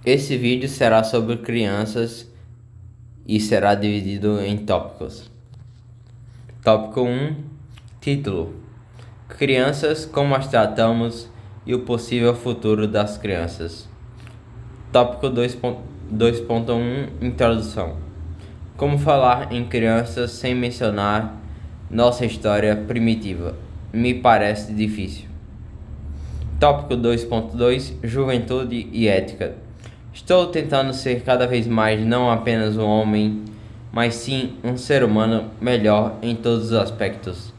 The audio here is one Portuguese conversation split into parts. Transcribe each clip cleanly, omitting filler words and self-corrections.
Esse vídeo será sobre crianças e será dividido em tópicos. Tópico 1: Título: Crianças, como as tratamos e o possível futuro das crianças. Tópico 2.1: Introdução: Como falar em crianças sem mencionar nossa história primitiva? Me parece difícil. Tópico 2.2: Juventude e ética. Estou tentando ser cada vez mais não apenas um homem, mas sim um ser humano melhor em todos os aspectos.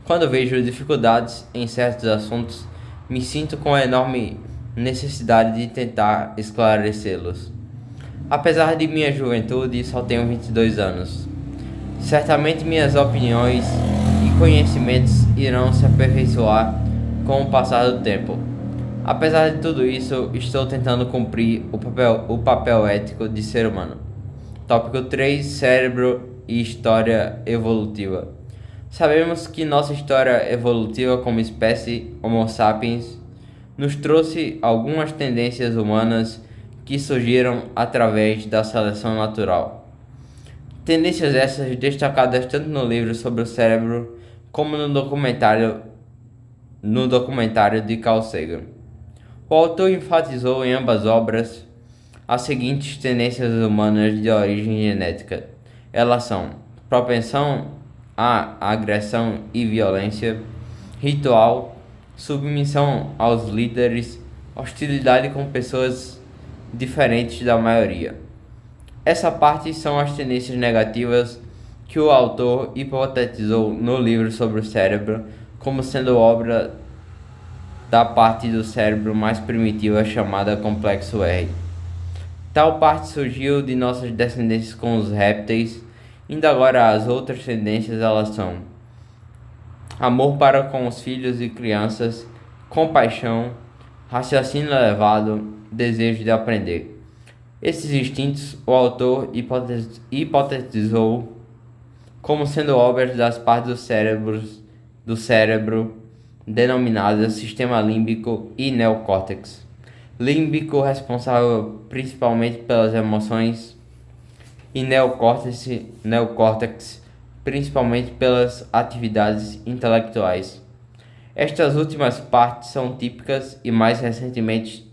Quando vejo dificuldades em certos assuntos, me sinto com a enorme necessidade de tentar esclarecê-los. Apesar de minha juventude, só tenho 22 anos. Certamente minhas opiniões e conhecimentos irão se aperfeiçoar com o passar do tempo. Apesar de tudo isso, estou tentando cumprir o papel ético de ser humano. Tópico 3: Cérebro e história evolutiva. Sabemos que nossa história evolutiva como espécie Homo sapiens nos trouxe algumas tendências humanas que surgiram através da seleção natural. Tendências essas destacadas tanto no livro sobre o cérebro como no documentário de Carl Sagan. O autor enfatizou em ambas obras as seguintes tendências humanas de origem genética. Elas são: propensão à agressão e violência, ritual, submissão aos líderes, hostilidade com pessoas diferentes da maioria. Essa parte são as tendências negativas que o autor hipotetizou no livro sobre o cérebro como sendo obra da parte do cérebro mais primitiva chamada complexo R. Tal parte surgiu de nossas descendências com os répteis. Indo agora às outras tendências, elas são: amor para com os filhos e crianças, compaixão, raciocínio elevado, desejo de aprender. Esses instintos o autor hipotetizou como sendo obras das partes do cérebro denominadas sistema límbico e neocórtex. Límbico responsável principalmente pelas emoções e neocórtex principalmente pelas atividades intelectuais. Estas últimas partes são típicas e mais recentemente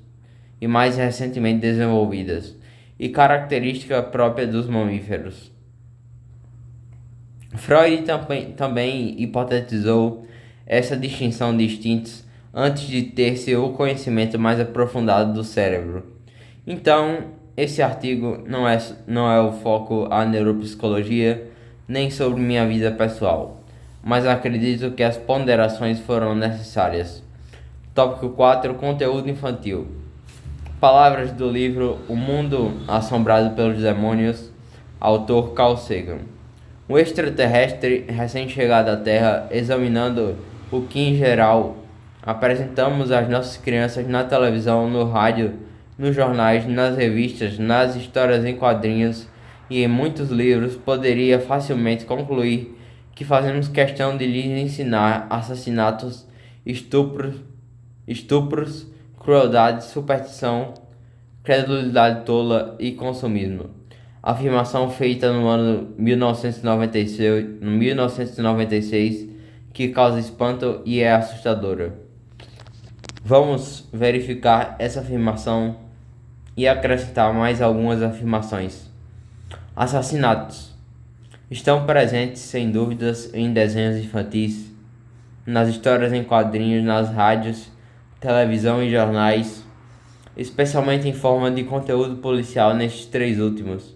desenvolvidas, e característica própria dos mamíferos. Freud também hipotetizou essa distinção de instintos antes de ter-se o conhecimento mais aprofundado do cérebro. Então, esse artigo não é o foco a neuropsicologia, nem sobre minha vida pessoal, mas acredito que as ponderações foram necessárias. Tópico 4: Conteúdo infantil. Palavras do livro O Mundo Assombrado pelos Demônios, autor Carl Sagan. Um extraterrestre recém-chegado à Terra, examinando o que em geral apresentamos às nossas crianças na televisão, no rádio, nos jornais, nas revistas, nas histórias em quadrinhos e em muitos livros, poderia facilmente concluir que fazemos questão de lhes ensinar assassinatos, estupros, crueldade, superstição, credulidade tola e consumismo. Afirmação feita no ano 1996 que causa espanto e é assustadora. Vamos verificar essa afirmação e acrescentar mais algumas afirmações. Assassinatos estão presentes sem dúvidas em desenhos infantis, nas histórias em quadrinhos, nas rádios, televisão e jornais, especialmente em forma de conteúdo policial nestes três últimos.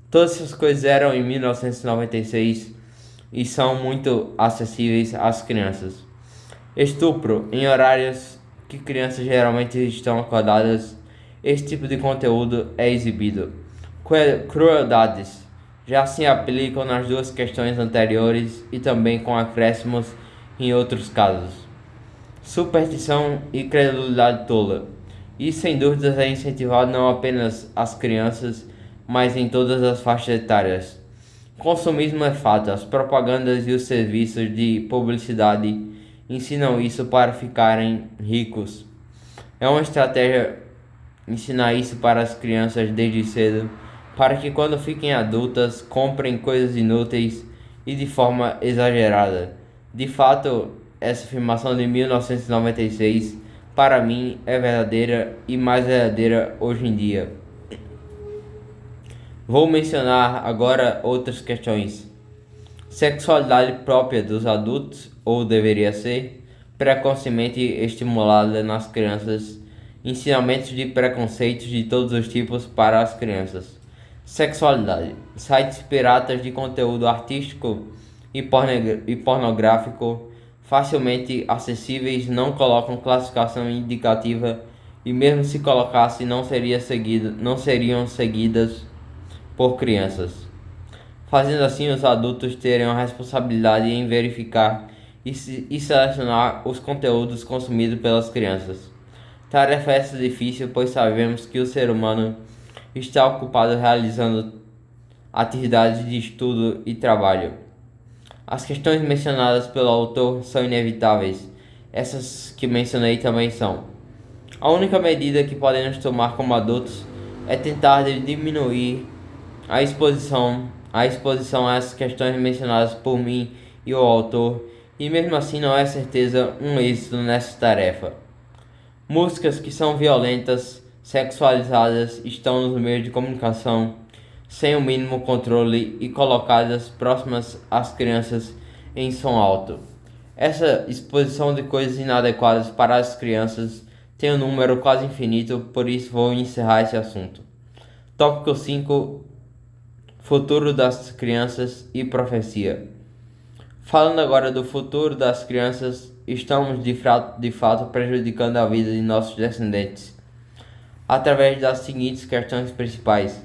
Todas essas coisas eram em 1996 e são muito acessíveis às crianças. Estupro em horários que crianças geralmente estão acordadas, esse tipo de conteúdo é exibido. Crueldades já se aplicam nas duas questões anteriores e também com acréscimos em outros casos. Superstição e credulidade tola. Isso sem dúvidas é incentivado não apenas às crianças, mas em todas as faixas etárias. Consumismo é fato, as propagandas e os serviços de publicidade ensinam isso para ficarem ricos. É uma estratégia ensinar isso para as crianças desde cedo, para que quando fiquem adultas comprem coisas inúteis e de forma exagerada. De fato, essa afirmação de 1996 para mim é verdadeira e mais verdadeira hoje em dia. Vou mencionar agora outras questões. Sexualidade própria dos adultos, ou deveria ser, precocemente estimulada nas crianças. Ensinamentos de preconceitos de todos os tipos para as crianças. Sexualidade. Sites piratas de conteúdo artístico e pornográfico facilmente acessíveis não colocam classificação indicativa e mesmo se colocasse não seriam seguidas por crianças, fazendo assim os adultos terem a responsabilidade em verificar e selecionar os conteúdos consumidos pelas crianças. Tarefa essa difícil, pois sabemos que o ser humano está ocupado realizando atividades de estudo e trabalho. As questões mencionadas pelo autor são inevitáveis. Essas que mencionei também são. A única medida que podemos tomar como adultos é tentar diminuir a exposição a essas questões mencionadas por mim e o autor, e mesmo assim não é certeza um êxito nessa tarefa. Músicas que são violentas, sexualizadas, estão nos meios de comunicação sem o mínimo controle e colocadas próximas às crianças em som alto. Essa exposição de coisas inadequadas para as crianças tem um número quase infinito, por isso vou encerrar esse assunto. Tópico 5: Futuro das crianças e profecia. Falando agora do futuro das crianças, estamos de fato prejudicando a vida de nossos descendentes através das seguintes questões principais: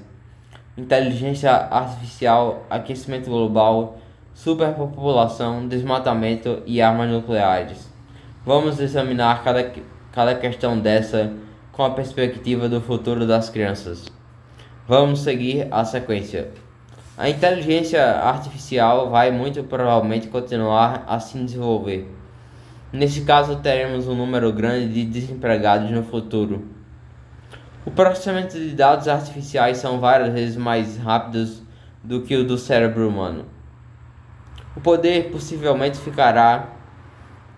inteligência artificial, aquecimento global, superpopulação, desmatamento e armas nucleares. Vamos examinar cada questão dessa com a perspectiva do futuro das crianças. Vamos seguir a sequência. A inteligência artificial vai muito provavelmente continuar a se desenvolver. Nesse caso, teremos um número grande de desempregados no futuro. O processamento de dados artificiais são várias vezes mais rápidos do que o do cérebro humano. O poder possivelmente ficará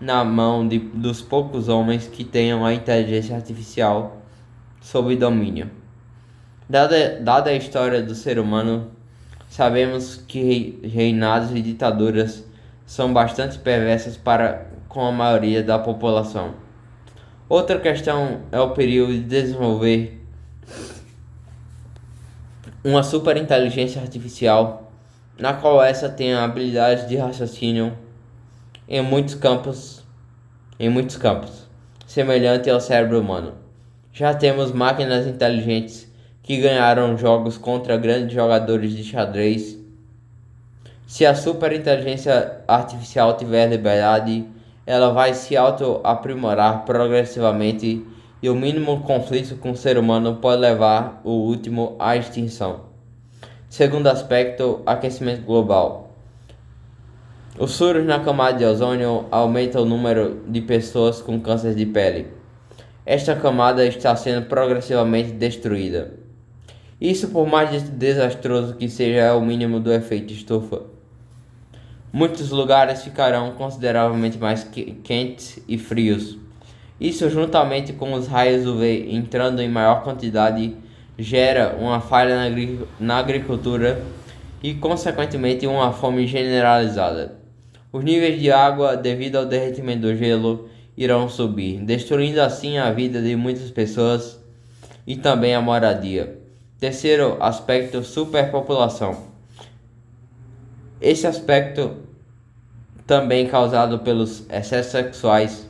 na mão dos poucos homens que tenham a inteligência artificial sob domínio. Dada a história do ser humano, sabemos que reinados e ditaduras são bastante perversas para com a maioria da população. Outra questão é o perigo de desenvolver uma superinteligência artificial, na qual essa tem a habilidade de raciocínio em muitos campos, semelhante ao cérebro humano. Já temos máquinas inteligentes que ganharam jogos contra grandes jogadores de xadrez. Se a superinteligência artificial tiver liberdade, ela vai se auto-aprimorar progressivamente e o mínimo conflito com o ser humano pode levar o último à extinção. Segundo aspecto, aquecimento global. Os furos na camada de ozônio aumentam o número de pessoas com câncer de pele. Esta camada está sendo progressivamente destruída. Isso, por mais desastroso que seja, é o mínimo do efeito estufa. Muitos lugares ficarão consideravelmente mais quentes e frios. Isso, juntamente com os raios UV entrando em maior quantidade, gera uma falha na agricultura e, consequentemente, uma fome generalizada. Os níveis de água, devido ao derretimento do gelo, irão subir, destruindo assim a vida de muitas pessoas e também a moradia. Terceiro aspecto, superpopulação. Esse aspecto, também causado pelos excessos sexuais,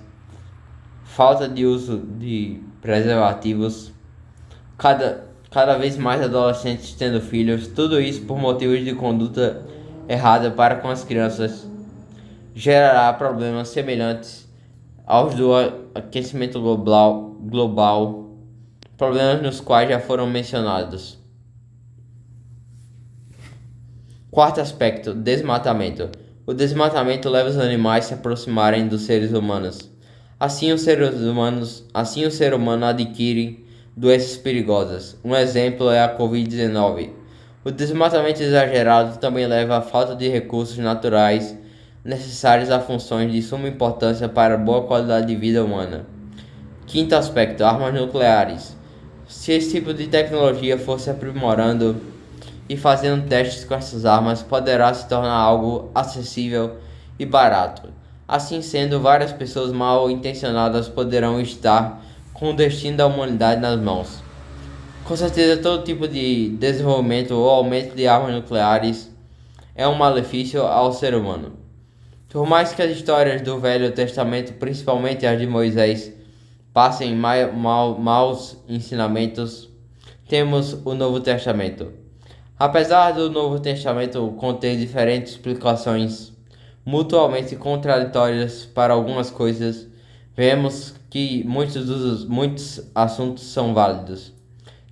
falta de uso de preservativos, cada vez mais adolescentes tendo filhos, tudo isso por motivos de conduta errada para com as crianças, gerará problemas semelhantes aos do aquecimento global, problemas nos quais já foram mencionados. Quarto aspecto, desmatamento. O desmatamento leva os animais a se aproximarem dos seres humanos. Assim o ser humano adquire doenças perigosas. Um exemplo é a Covid-19. O desmatamento exagerado também leva à falta de recursos naturais necessários a funções de suma importância para a boa qualidade de vida humana. Quinto aspecto, armas nucleares. Se esse tipo de tecnologia fosse aprimorando e fazendo testes com essas armas, poderá se tornar algo acessível e barato. Assim sendo, várias pessoas mal intencionadas poderão estar com o destino da humanidade nas mãos. Com certeza, todo tipo de desenvolvimento ou aumento de armas nucleares é um malefício ao ser humano. Por mais que as histórias do Velho Testamento, principalmente as de Moisés, passem maus ensinamentos, temos o Novo Testamento. Apesar do Novo Testamento conter diferentes explicações mutuamente contraditórias para algumas coisas, vemos que muitos assuntos são válidos.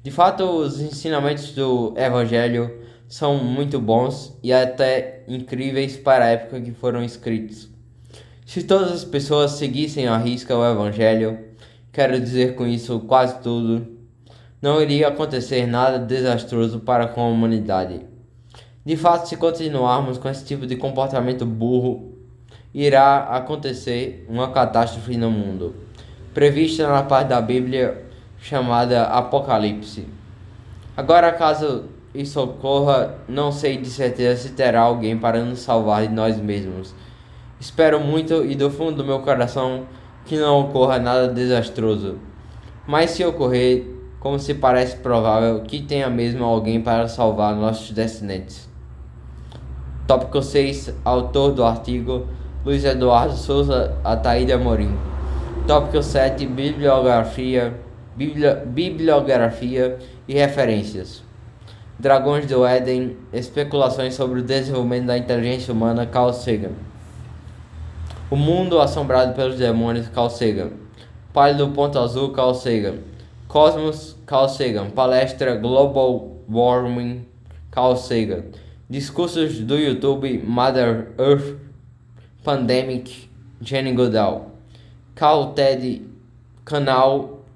De fato, os ensinamentos do Evangelho são muito bons e até incríveis para a época que foram escritos. Se todas as pessoas seguissem à risca o Evangelho, quero dizer com isso quase tudo, não iria acontecer nada desastroso para com a humanidade. De fato, se continuarmos com esse tipo de comportamento burro, irá acontecer uma catástrofe no mundo, prevista na parte da Bíblia chamada Apocalipse. Agora, caso isso ocorra, não sei de certeza se terá alguém para nos salvar de nós mesmos. Espero muito e do fundo do meu coração que não ocorra nada desastroso. Mas se ocorrer, como se parece provável, que tenha mesmo alguém para salvar nossos descendentes. Tópico 6. Autor do artigo: Luiz Eduardo Souza Ataíde Amorim. Tópico 7. Bibliografia e referências. Dragões do Éden, especulações sobre o desenvolvimento da inteligência humana, Carl Sagan. O mundo assombrado pelos demônios, Carl Sagan. Pálido Ponto Azul, Carl Sagan. Cosmos, Carl Sagan. Palestra Global Warming, Carl Sagan. Discursos do YouTube, Mother Earth Pandemic, Jane Goodall. Canal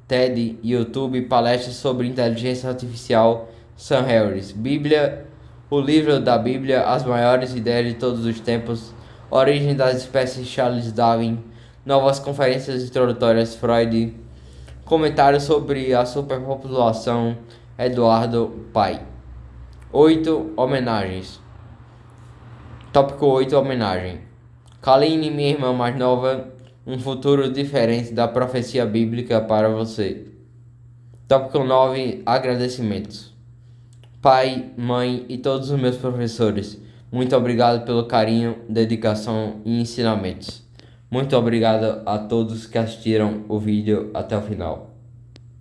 TED, YouTube, palestras sobre inteligência artificial, Sam Harris. Bíblia, o livro da Bíblia, as maiores ideias de todos os tempos, Origem das espécies, Charles Darwin. Novas conferências introdutórias, Freud. Comentários sobre a superpopulação, Eduardo Pai. 8. Homenagens. Tópico 8. Homenagem. Kaline, minha irmã mais nova, um futuro diferente da profecia bíblica para você. Tópico 9. Agradecimentos. Pai, mãe e todos os meus professores, muito obrigado pelo carinho, dedicação e ensinamentos. Muito obrigado a todos que assistiram o vídeo até o final.